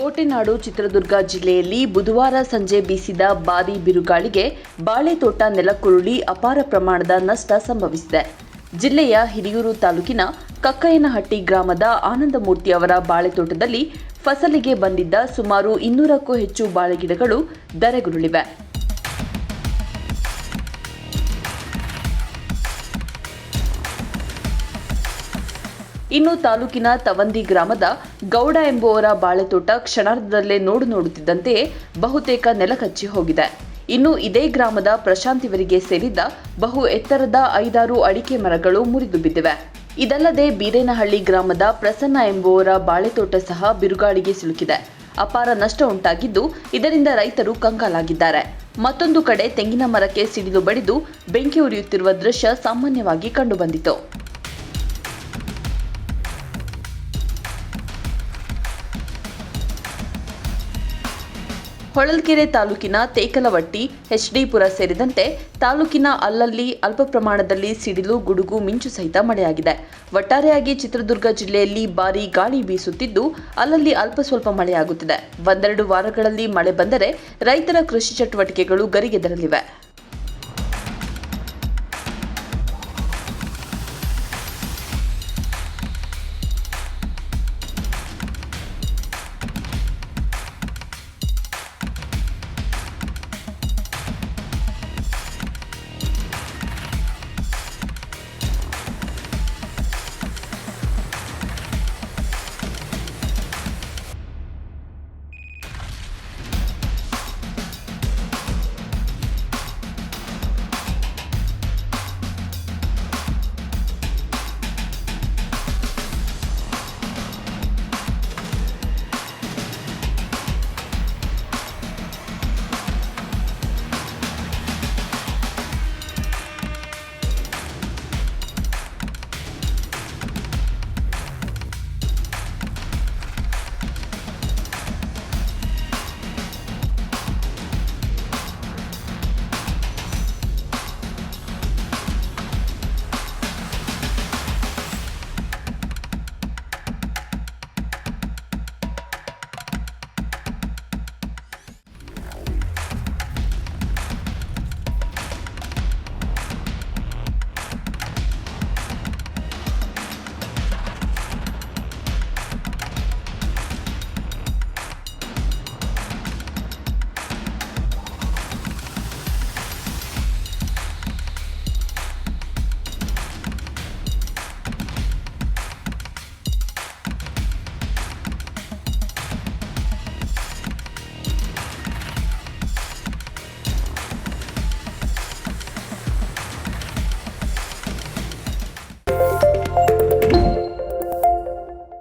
ಕೋಟೆನಾಡು ಚಿತ್ರದುರ್ಗ ಜಿಲ್ಲೆಯಲ್ಲಿ ಬುಧವಾರ ಸಂಜೆ ಬೀಸಿದ ಭಾರೀ ಬಿರುಗಾಳಿಗೆ ಬಾಳೆ ತೋಟ ನೆಲಕ್ಕುರುಳಿ ಅಪಾರ ಪ್ರಮಾಣದ ನಷ್ಟ ಸಂಭವಿಸಿದೆ. ಜಿಲ್ಲೆಯ ಹಿರಿಯೂರು ತಾಲೂಕಿನ ಕಕ್ಕಯ್ಯನಹಟ್ಟಿ ಗ್ರಾಮದ ಆನಂದಮೂರ್ತಿ ಅವರ ಬಾಳೆ ತೋಟದಲ್ಲಿ ಫಸಲಿಗೆ ಬಂದಿದ್ದ ಸುಮಾರು 200ಕ್ಕೂ ಹೆಚ್ಚು ಬಾಳೆಗಿಡಗಳು ಧರೆಗುರುಳಿವೆ. ಇನ್ನು ತಾಲೂಕಿನ ತವಂದಿ ಗ್ರಾಮದ ಗೌಡ ಎಂಬುವರ ಬಾಳೆತೋಟ ಕ್ಷಣಾರ್ಧದಲ್ಲೇ ನೋಡುತ್ತಿದ್ದಂತೆಯೇ ಬಹುತೇಕ ನೆಲಕಚ್ಚಿ ಹೋಗಿದೆ. ಇನ್ನು ಇದೇ ಗ್ರಾಮದ ಪ್ರಶಾಂತ್ ಇವರಿಗೆ ಸೇರಿದ್ದ ಬಹು ಎತ್ತರದ 5-6 ಅಡಿಕೆ ಮರಗಳು ಮುರಿದು ಬಿದ್ದಿವೆ. ಇದಲ್ಲದೆ ಬೀರೇನಹಳ್ಳಿ ಗ್ರಾಮದ ಪ್ರಸನ್ನ ಎಂಬುವರ ಬಾಳೆತೋಟ ಸಹ ಬಿರುಗಾಳಿಗೆ ಸಿಲುಕಿದೆ. ಅಪಾರ ನಷ್ಟ ಉಂಟಾಗಿದ್ದು ಇದರಿಂದ ರೈತರು ಕಂಗಾಲಾಗಿದ್ದಾರೆ. ಮತ್ತೊಂದು ಕಡೆ ತೆಂಗಿನ ಮರಕ್ಕೆ ಸಿಡಿಲು ಬಡಿದು ಬೆಂಕಿ ಉರಿಯುತ್ತಿರುವ ದೃಶ್ಯ ಸಾಮಾನ್ಯವಾಗಿ ಕಂಡುಬಂದಿತು. ಹೊಳಲ್ಕೆರೆ ತಾಲೂಕಿನ ತೇಕಲವಟ್ಟಿ, ಎಚ್ಡಿಪುರ ಸೇರಿದಂತೆ ತಾಲೂಕಿನ ಅಲ್ಲಲ್ಲಿ ಅಲ್ಪ ಪ್ರಮಾಣದಲ್ಲಿ ಸಿಡಿಲು, ಗುಡುಗು, ಮಿಂಚು ಸಹಿತ ಮಳೆಯಾಗಿದೆ. ಒಟ್ಟಾರೆಯಾಗಿ ಚಿತ್ರದುರ್ಗ ಜಿಲ್ಲೆಯಲ್ಲಿ ಭಾರೀ ಗಾಳಿ ಬೀಸುತ್ತಿದ್ದು ಅಲ್ಲಲ್ಲಿ ಅಲ್ಪ ಸ್ವಲ್ಪ ಮಳೆಯಾಗುತ್ತಿದೆ. 1-2 ವಾರಗಳಲ್ಲಿ ಮಳೆ ಬಂದರೆ ರೈತರ ಕೃಷಿ ಚಟುವಟಿಕೆಗಳು ಗರಿಗೆದರಲಿವೆ.